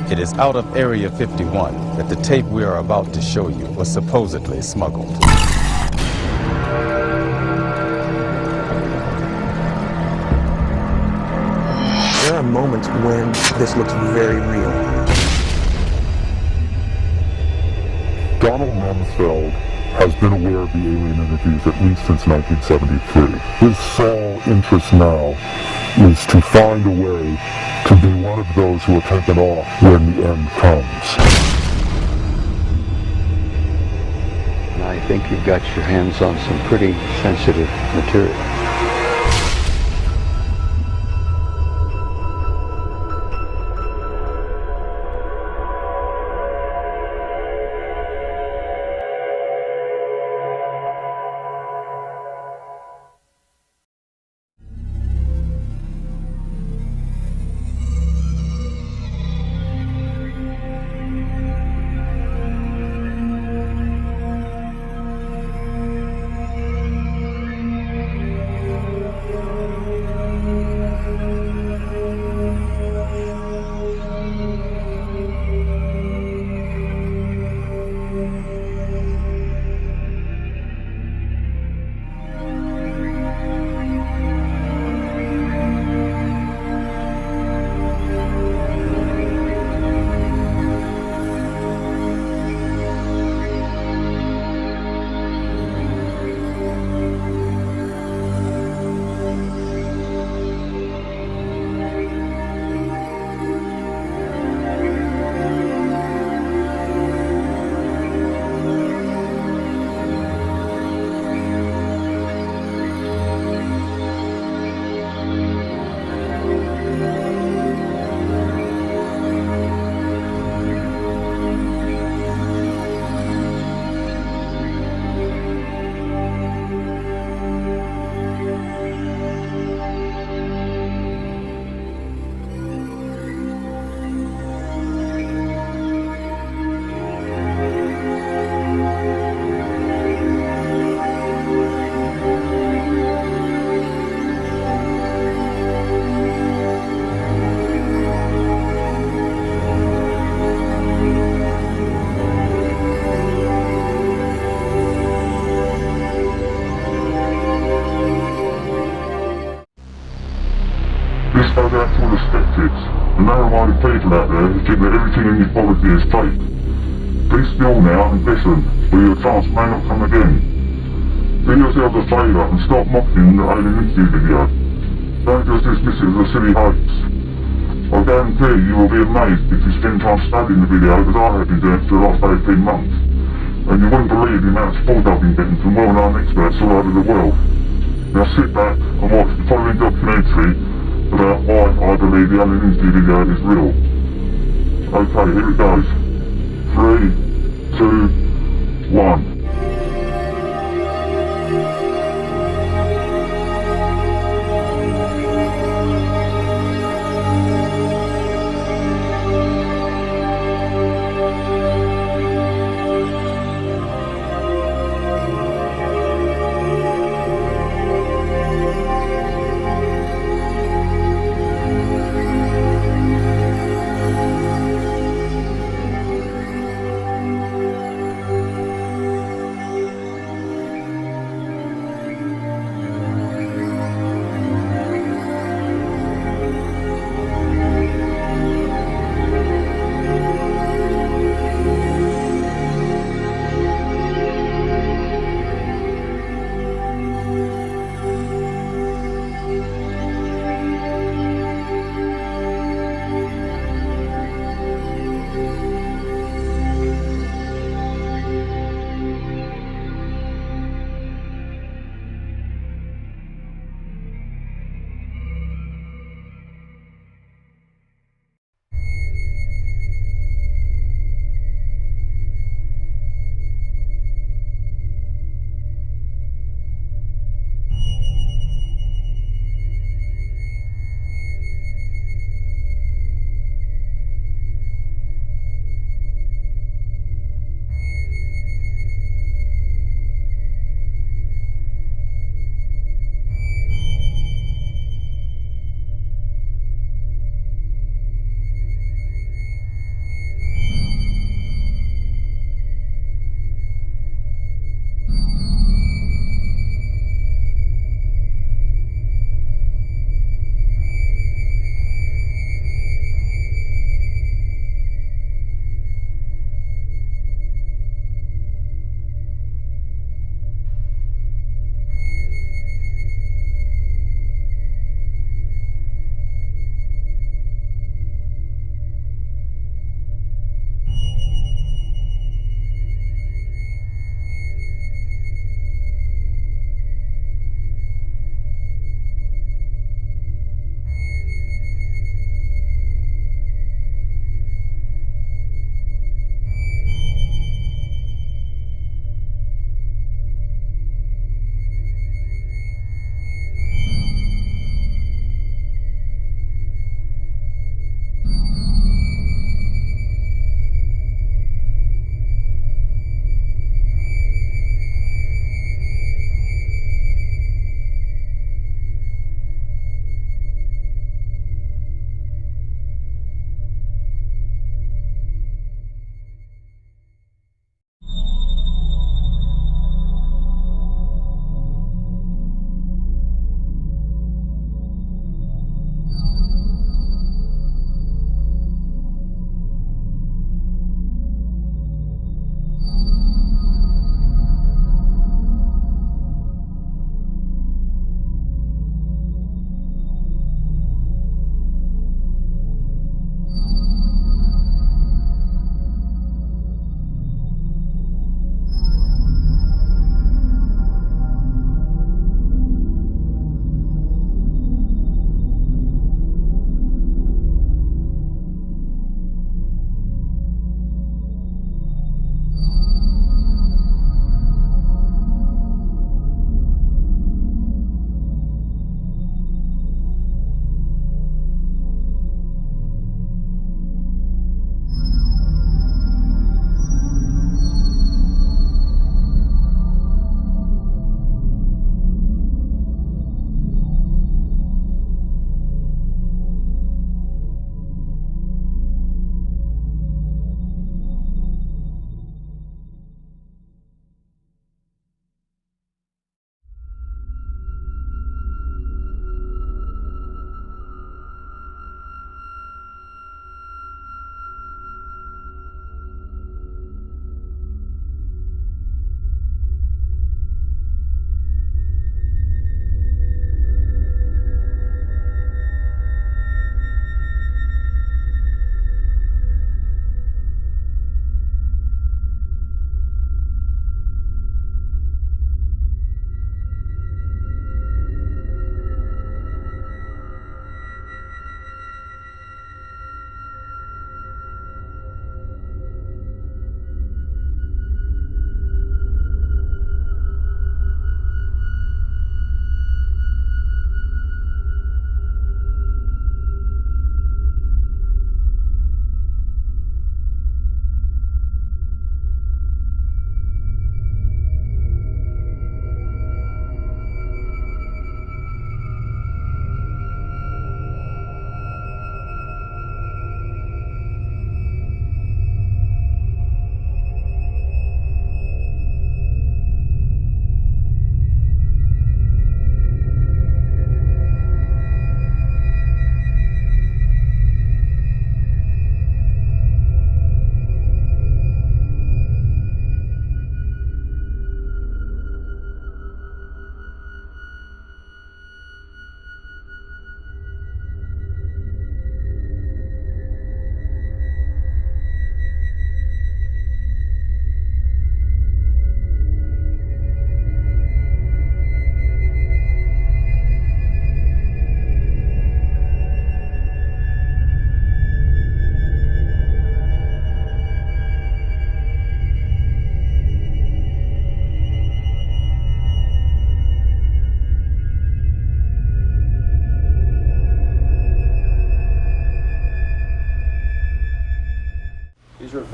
It is out of Area 51 that the tape we are about to show you was supposedly smuggled. There are moments when this looks very real. Donald Rumsfeld has been aware of the alien interviews at least since 1973. His sole interest now is to find a way to be one of those who are taken off when the end comes. And I think you've got your hands on some pretty sensitive material. This goes out to all the skeptics, the narrow-minded people out there who think that everything in this policy is fake. Be still now and listen, or your chance may not come again. Do yourselves a favour and stop mocking the alien interview video. Don't just dismiss it as a silly hoax. I guarantee you will be amazed if you spend time studying the video as I have been doing for the last 18 months. And you wouldn't believe the amount of support I've been getting from well-known experts all over the world. Now sit back and watch the following documentary about why I believe the alien interview video is real. Okay, here it goes. 3, 2, 1.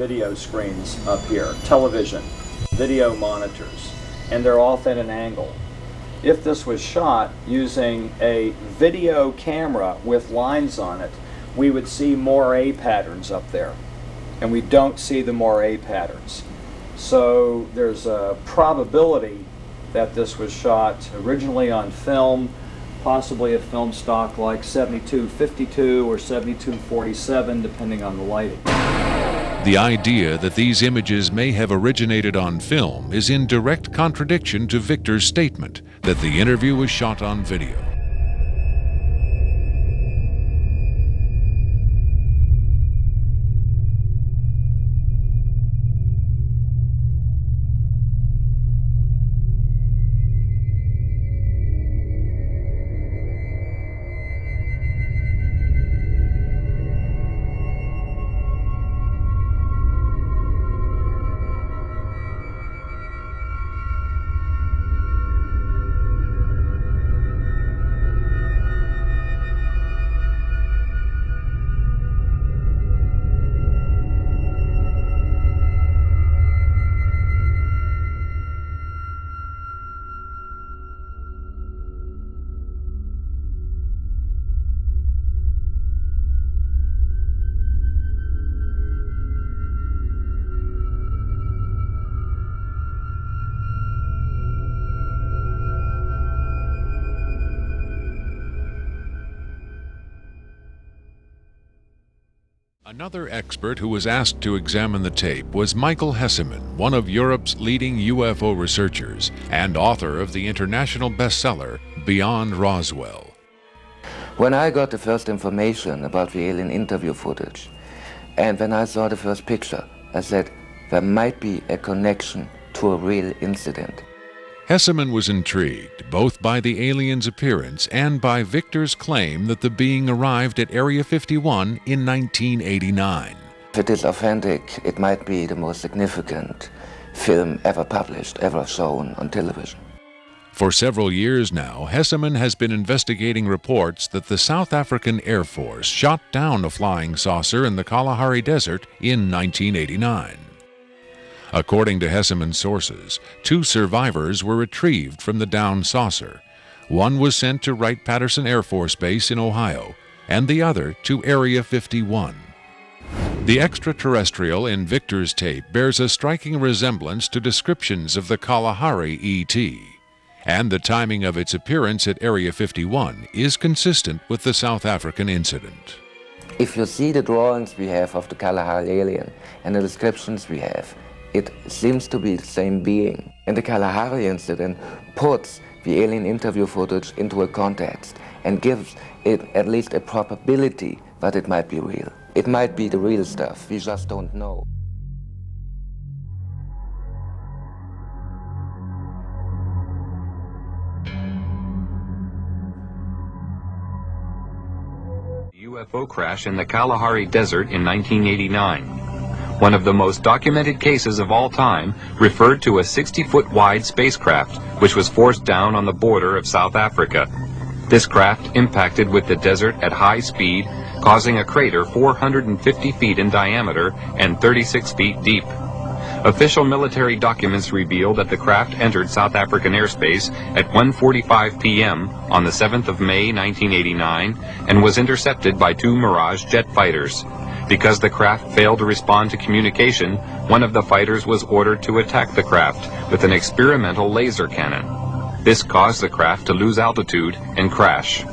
video screens up here, television, video monitors, and they're off at an angle. If this was shot using a video camera with lines on it, we would see moire patterns up there, and we don't see the moire patterns. So there's a probability that this was shot originally on film, possibly a film stock like 7252 or 7247, depending on the lighting. The idea that these images may have originated on film is in direct contradiction to Victor's statement that the interview was shot on video. Another expert who was asked to examine the tape was Michael Hesseman, one of Europe's leading UFO researchers and author of the international bestseller Beyond Roswell. When I got the first information about the alien interview footage, and when I saw the first picture, I said there might be a connection to a real incident. Hesseman was intrigued both by the alien's appearance and by Victor's claim that the being arrived at Area 51 in 1989. If it is authentic, it might be the most significant film ever published, ever shown on television. For several years now, Hesseman has been investigating reports that the South African Air Force shot down a flying saucer in the Kalahari Desert in 1989. According to Hesseman's sources, 2 survivors were retrieved from the downed saucer. One was sent to Wright-Patterson Air Force Base in Ohio, and the other to Area 51. The extraterrestrial in Victor's tape bears a striking resemblance to descriptions of the Kalahari ET, and the timing of its appearance at Area 51 is consistent with the South African incident. If you see the drawings we have of the Kalahari alien and the descriptions we have, it seems to be the same being. And the Kalahari incident puts the alien interview footage into a context and gives it at least a probability that it might be real. It might be the real stuff, we just don't know. UFO crash in the Kalahari Desert in 1989. One of the most documented cases of all time referred to a 60-foot wide spacecraft which was forced down on the border of South Africa. This craft impacted with the desert at high speed, causing a crater 450 feet in diameter and 36 feet deep. Official military documents reveal that the craft entered South African airspace at 1:45 p.m. on the 7th of May 1989 and was intercepted by 2 Mirage jet fighters. Because the craft failed to respond to communication, one of the fighters was ordered to attack the craft with an experimental laser cannon. This caused the craft to lose altitude and crash.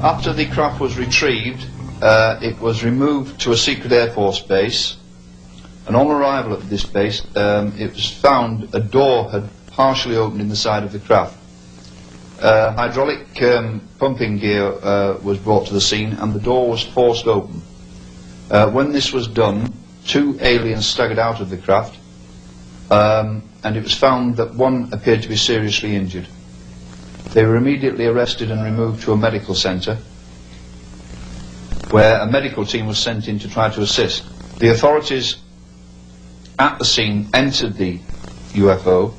After the craft was retrieved, it was removed to a secret Air Force base, and on arrival at this base, it was found a door had partially opened in the side of the craft. Hydraulic pumping gear was brought to the scene and the door was forced open. When this was done, 2 aliens staggered out of the craft, and it was found that one appeared to be seriously injured. They were immediately arrested and removed to a medical centre, where a medical team was sent in to try to assist. The authorities at the scene entered the UFO,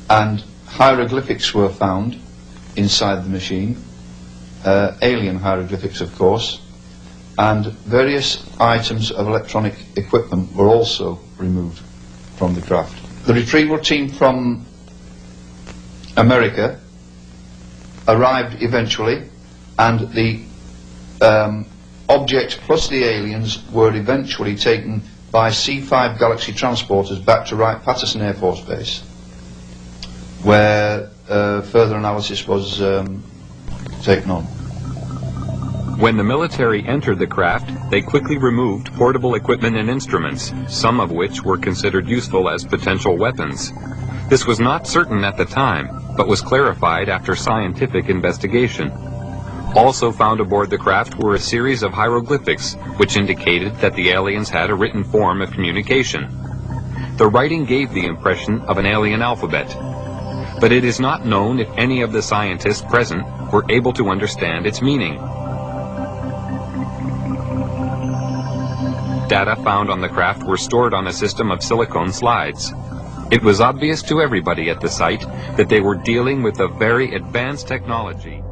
and hieroglyphics were found inside the machine, alien hieroglyphics of course, and various items of electronic equipment were also removed from the craft. The retrieval team from America arrived eventually, and the object plus the aliens were eventually taken by C-5 Galaxy transporters back to Wright-Patterson Air Force Base, where further analysis was taken on. When the military entered the craft, they quickly removed portable equipment and instruments, some of which were considered useful as potential weapons. This was not certain at the time, but was clarified after scientific investigation. Also found aboard the craft were a series of hieroglyphics, which indicated that the aliens had a written form of communication. The writing gave the impression of an alien alphabet, but it is not known if any of the scientists present were able to understand its meaning. Data found on the craft were stored on a system of silicone slides. It was obvious to everybody at the site that they were dealing with a very advanced technology.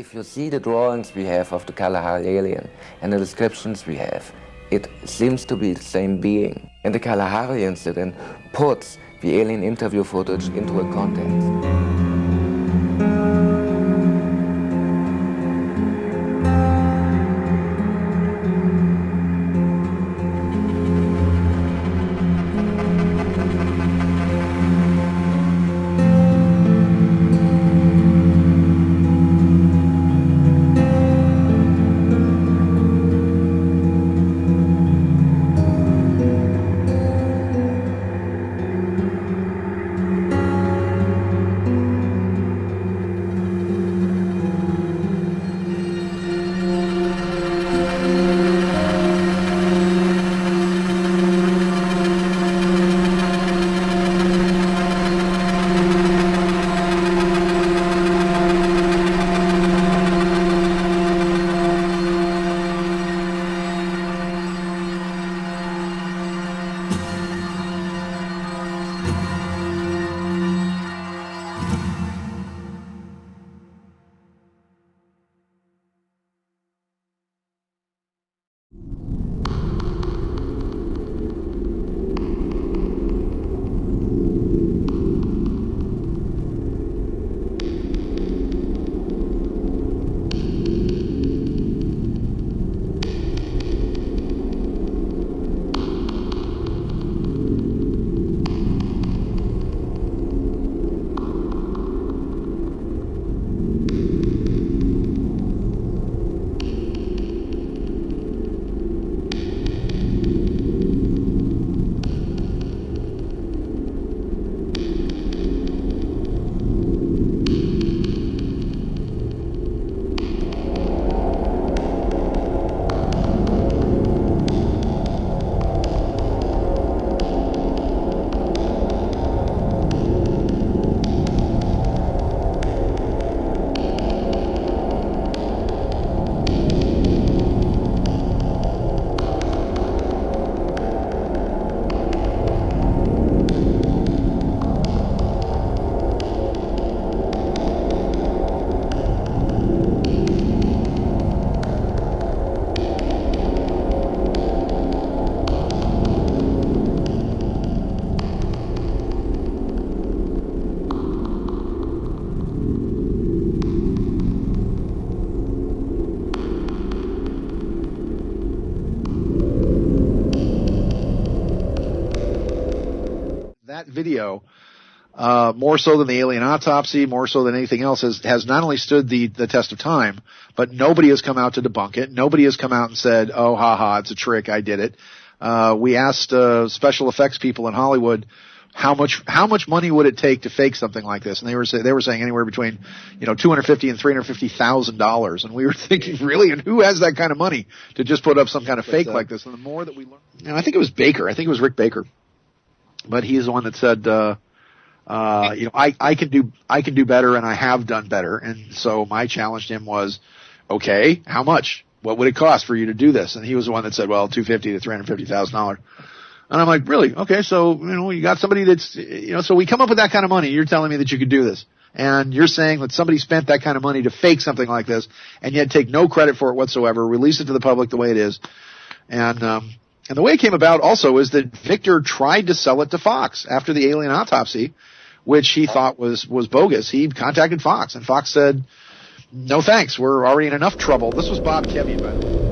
If you see the drawings we have of the Kalahari alien and the descriptions we have, it seems to be the same being. And the Kalahari incident puts the alien interview footage into a context. That video, more so than the alien autopsy, more so than anything else, has not only stood the test of time, but nobody has come out to debunk it. Nobody has come out and said, "Oh, haha, it's a trick. I did it." We asked special effects people in Hollywood how much money would it take to fake something like this, and they were saying anywhere between $250,000 and $350,000, and we were thinking, really, and who has that kind of money to just put up some kind of fake like this? And the more that we learn, and I think it was Baker, I think it was Rick Baker, but he's the one that said, I can do better, and I have done better, and so my challenge to him was, okay, how much? What would it cost for you to do this? And he was the one that said, well, $250,000 to $350,000. And I'm like, really? Okay, so, you got somebody that's, so we come up with that kind of money. You're telling me that you could do this. And you're saying that somebody spent that kind of money to fake something like this and yet take no credit for it whatsoever, release it to the public the way it is. And the way it came about also is that Victor tried to sell it to Fox after the alien autopsy, which he thought was bogus. He contacted Fox, and Fox said, no thanks, we're already in enough trouble. This was Bob Kevian, by the way.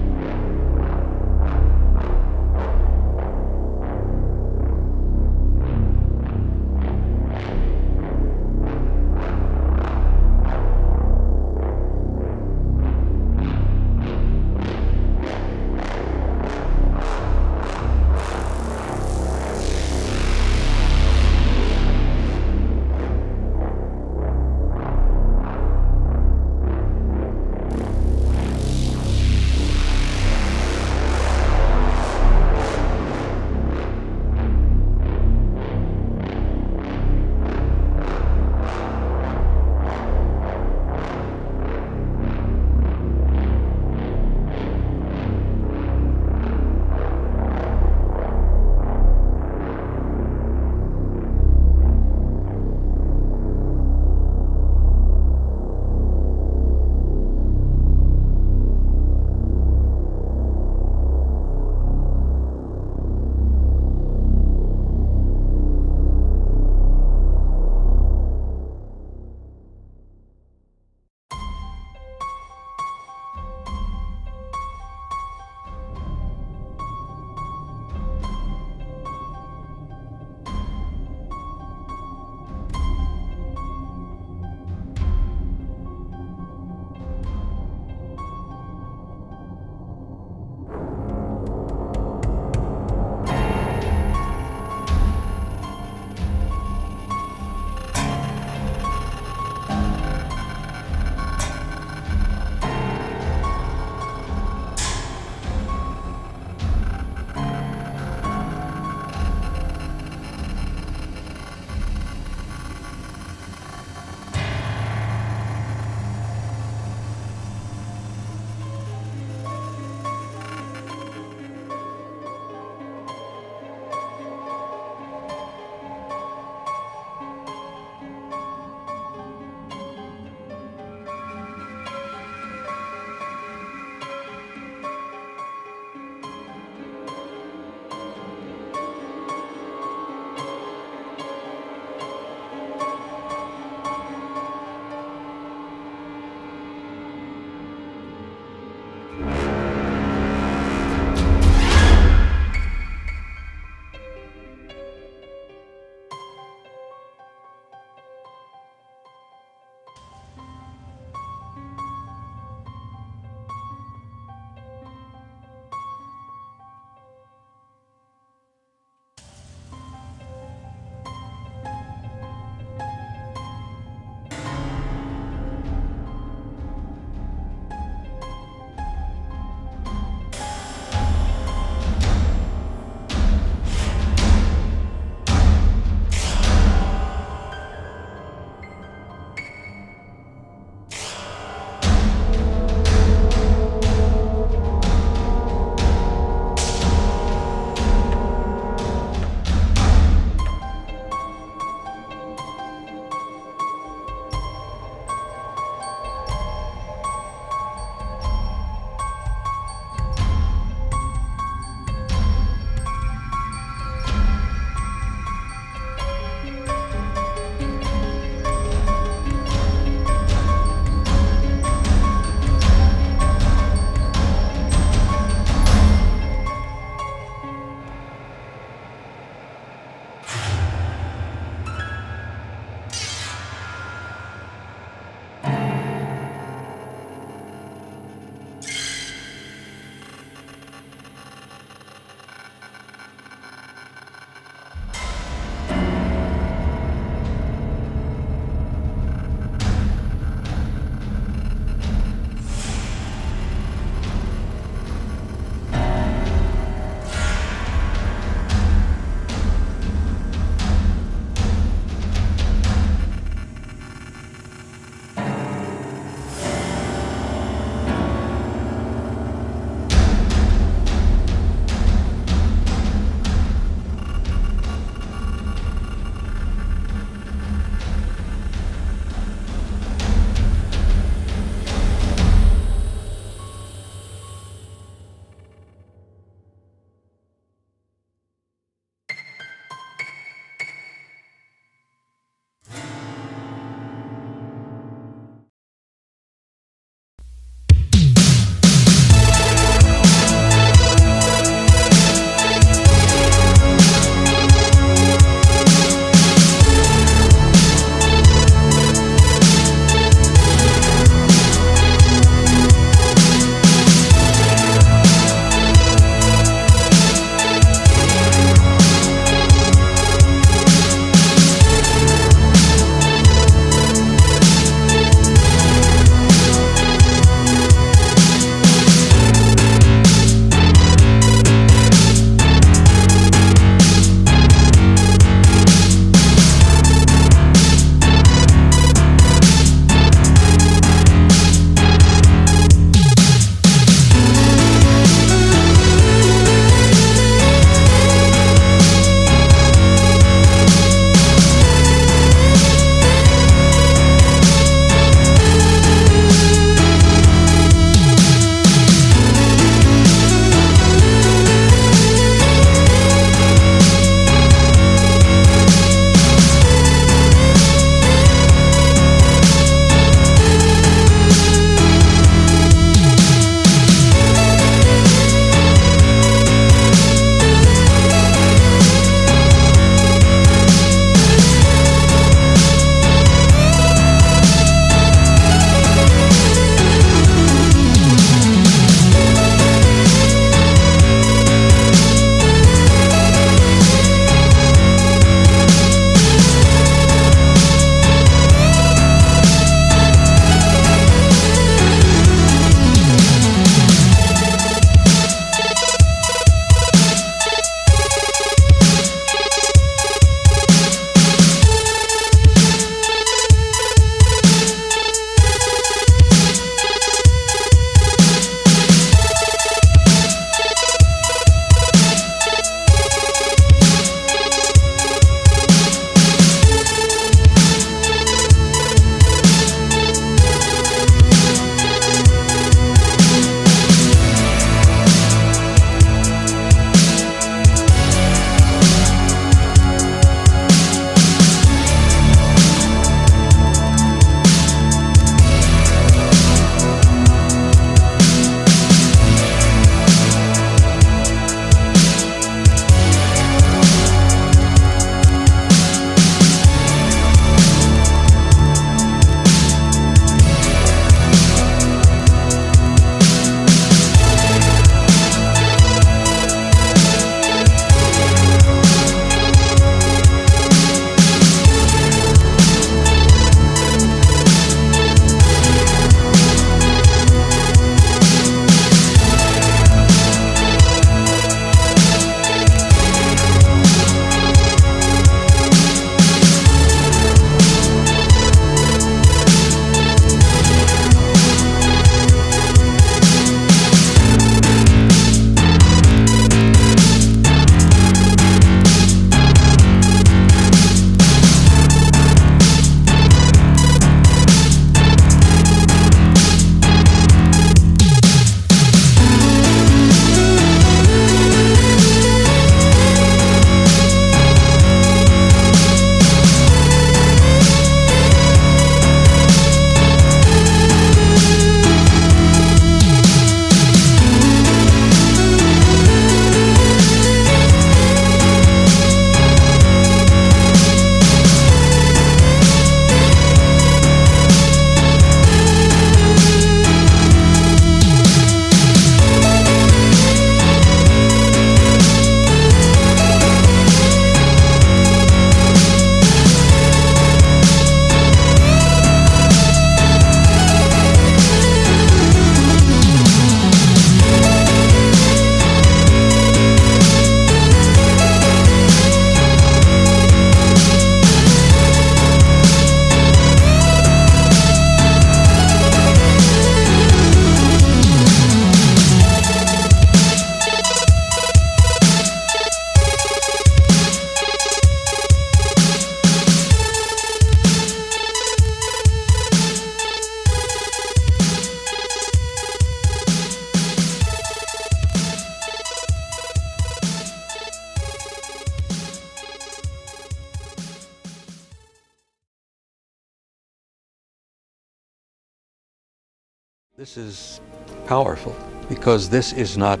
This is powerful because this is not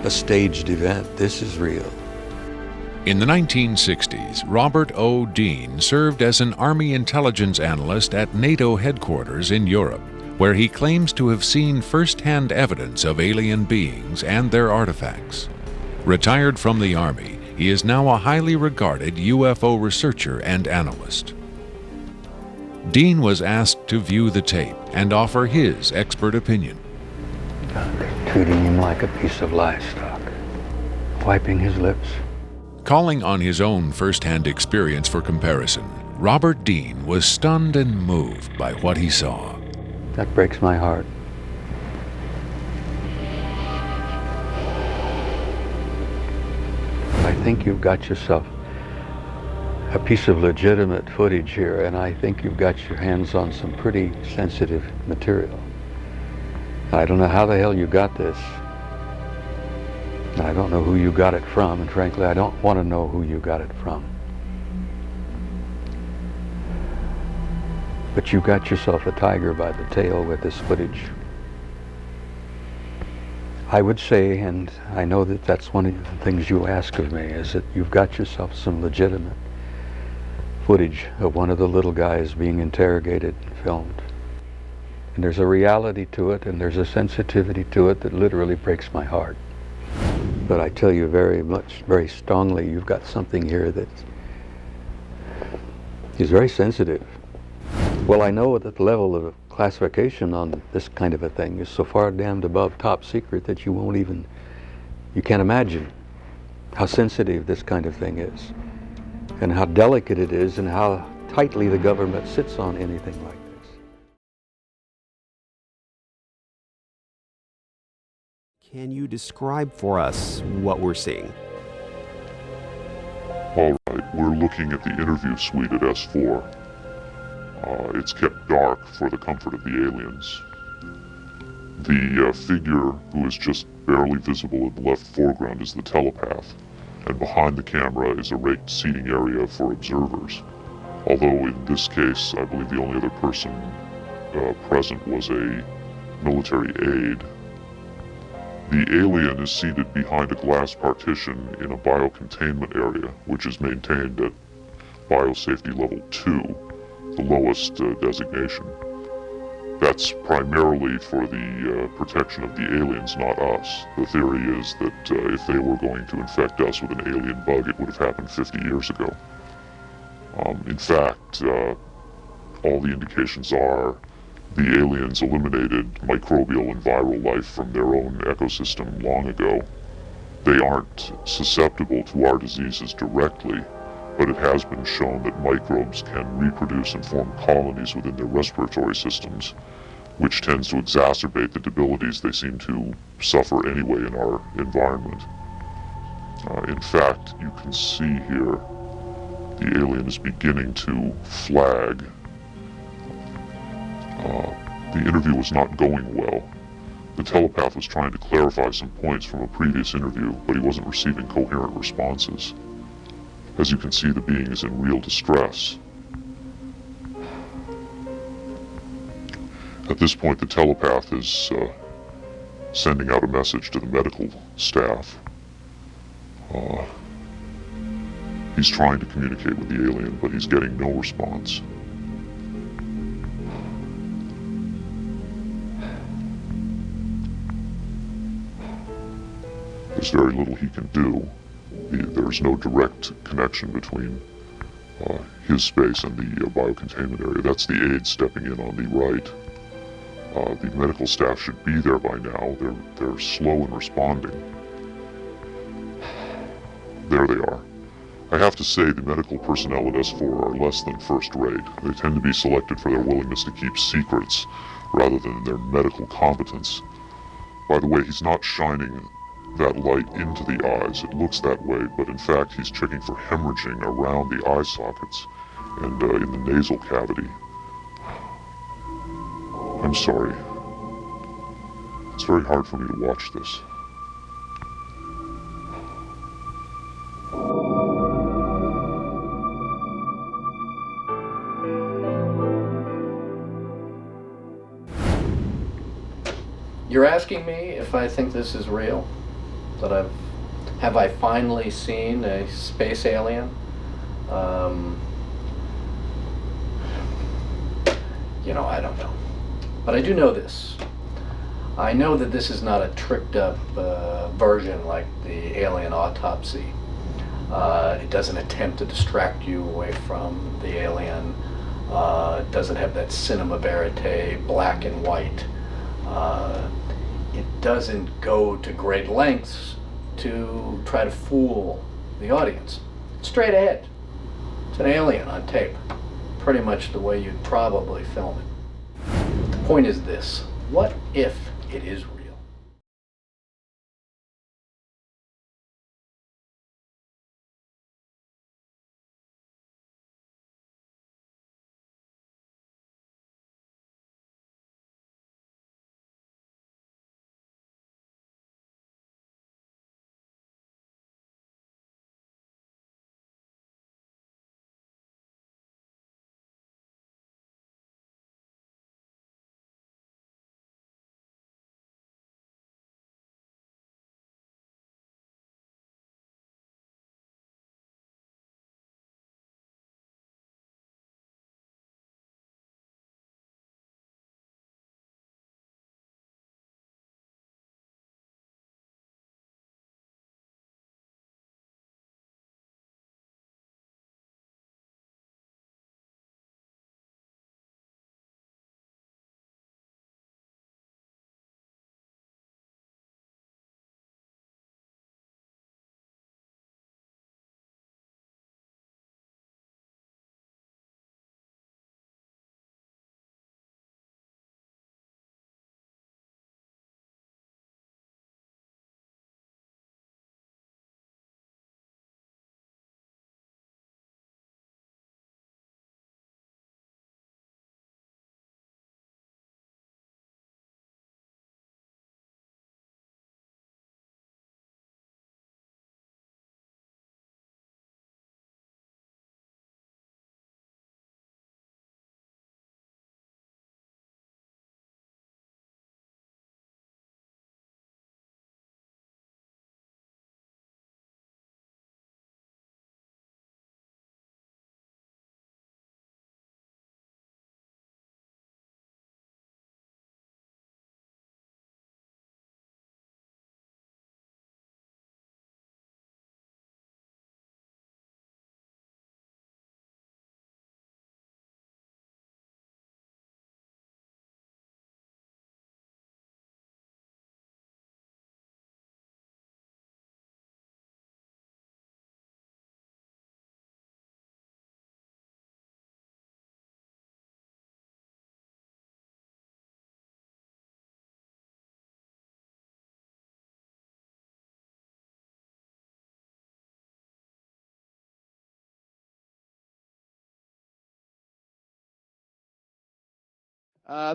a staged event. This is real. In the 1960s, Robert O. Dean served as an Army intelligence analyst at NATO headquarters in Europe, where he claims to have seen first-hand evidence of alien beings and their artifacts. Retired from the Army, he is now a highly regarded UFO researcher and analyst. Dean was asked to view the tape and offer his expert opinion. They're treating him like a piece of livestock, wiping his lips. Calling on his own first-hand experience for comparison, Robert Dean was stunned and moved by what he saw. That breaks my heart. I think you've got yourself a piece of legitimate footage here, and I think you've got your hands on some pretty sensitive material. I don't know how the hell you got this. I don't know who you got it from, and frankly, I don't want to know who you got it from. But you got yourself a tiger by the tail with this footage. I would say, and I know that that's one of the things you ask of me, is that you've got yourself some legitimate footage of one of the little guys being interrogated and filmed. And there's a reality to it, and there's a sensitivity to it that literally breaks my heart. But I tell you very strongly, you've got something here that is very sensitive. Well, I know that the level of classification on this kind of a thing is so far damned above top secret that you can't imagine how sensitive this kind of thing is, and how delicate it is, and how tightly the government sits on anything like this. Can you describe for us what we're seeing? All right, we're looking at the interview suite at S4. It's kept dark for the comfort of the aliens. The figure who is just barely visible in the left foreground is the telepath, and behind the camera is a raked seating area for observers. Although in this case, I believe the only other person present was a military aide. The alien is seated behind a glass partition in a biocontainment area, which is maintained at Biosafety Level 2, the lowest designation. That's primarily for the protection of the aliens, not us. The theory is that if they were going to infect us with an alien bug, it would have happened 50 years ago. In fact, all the indications are the aliens eliminated microbial and viral life from their own ecosystem long ago. They aren't susceptible to our diseases directly, but it has been shown that microbes can reproduce and form colonies within their respiratory systems, which tends to exacerbate the debilities they seem to suffer anyway in our environment. In fact, you can see here the alien is beginning to flag. The interview was not going well. The telepath was trying to clarify some points from a previous interview, but he wasn't receiving coherent responses. As you can see, the being is in real distress. At this point, the telepath is sending out a message to the medical staff. He's trying to communicate with the alien, but he's getting no response. There's very little he can do. There's no direct connection between his space and the biocontainment area. That's the aide stepping in on the right. The medical staff should be there by now. They're slow in responding. There they are. I have to say the medical personnel at S4 are less than first rate. They tend to be selected for their willingness to keep secrets rather than their medical competence. By the way, he's not shining that light into the eyes. It looks that way, but in fact he's checking for hemorrhaging around the eye sockets and in the nasal cavity. I'm sorry. It's very hard for me to watch this. You're asking me if I think this is real? That have I finally seen a space alien? I don't know. But I do know this. I know that this is not a tricked up version like the alien autopsy. It doesn't attempt to distract you away from the alien. It doesn't have that cinema verite, black and white. It doesn't go to great lengths to try to fool the audience. It's straight ahead. It's an alien on tape. Pretty much the way you'd probably film it. The point is this: what if it is real?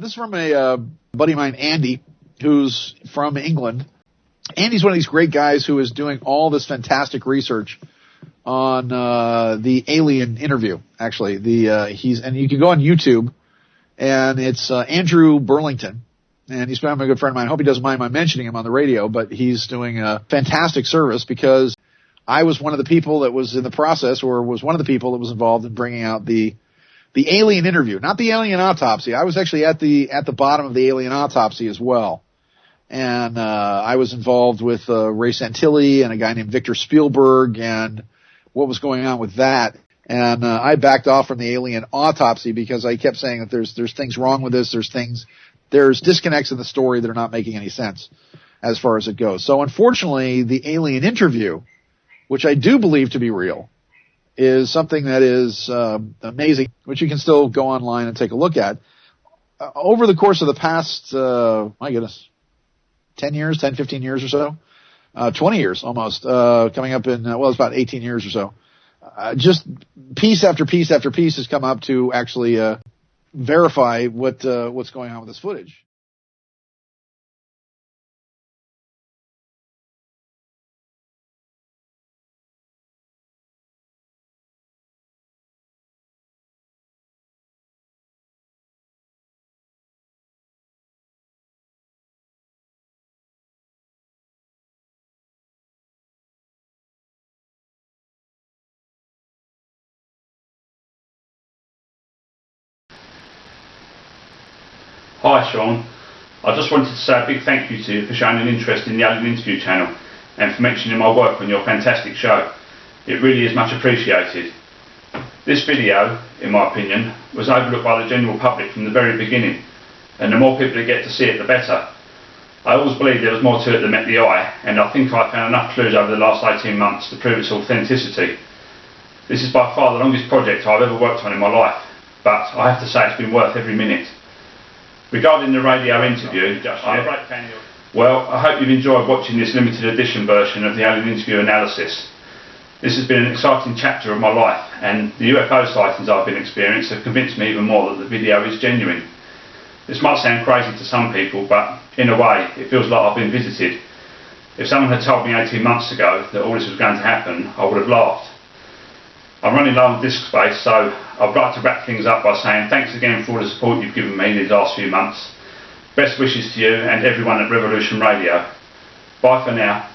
This is from a buddy of mine, Andy, who's from England. Andy's one of these great guys who is doing all this fantastic research on the Alien interview. Actually, and you can go on YouTube, and it's Andrew Burlington, and he's been a good friend of mine. I hope he doesn't mind my mentioning him on the radio, but he's doing a fantastic service because I was one of the people that was in the process, or was one of the people that was involved in bringing out the Alien interview, not the Alien autopsy. I was actually at the bottom of the Alien autopsy as well. And I was involved with Ray Santilli and a guy named Victor Spielberg and what was going on with that. And I backed off from the Alien autopsy because I kept saying that there's things wrong with this. There's disconnects in the story that are not making any sense as far as it goes. So unfortunately, the Alien interview, which I do believe to be real, is something that is amazing, which you can still go online and take a look at. Over the course of the past, 15 years or so, 20 years almost, coming up in, it's about 18 years or so. Just piece after piece after piece has come up to actually verify what's going on with this footage. Hi Sean, I just wanted to say a big thank you to you for showing an interest in the Alien Interview channel and for mentioning my work on your fantastic show. It really is much appreciated. This video, in my opinion, was overlooked by the general public from the very beginning, and the more people that get to see it the better. I always believed there was more to it than met the eye, and I think I found enough clues over the last 18 months to prove its authenticity. This is by far the longest project I've ever worked on in my life, but I have to say it's been worth every minute. Regarding the radio interview, well, I hope you've enjoyed watching this limited edition version of the Alien Interview analysis. This has been an exciting chapter of my life, and the UFO sightings I've been experiencing have convinced me even more that the video is genuine. This might sound crazy to some people, but in a way, it feels like I've been visited. If someone had told me 18 months ago that all this was going to happen, I would have laughed. I'm running low on disk space, so I'd like to wrap things up by saying thanks again for all the support you've given me these last few months. Best wishes to you and everyone at Revolution Radio. Bye for now.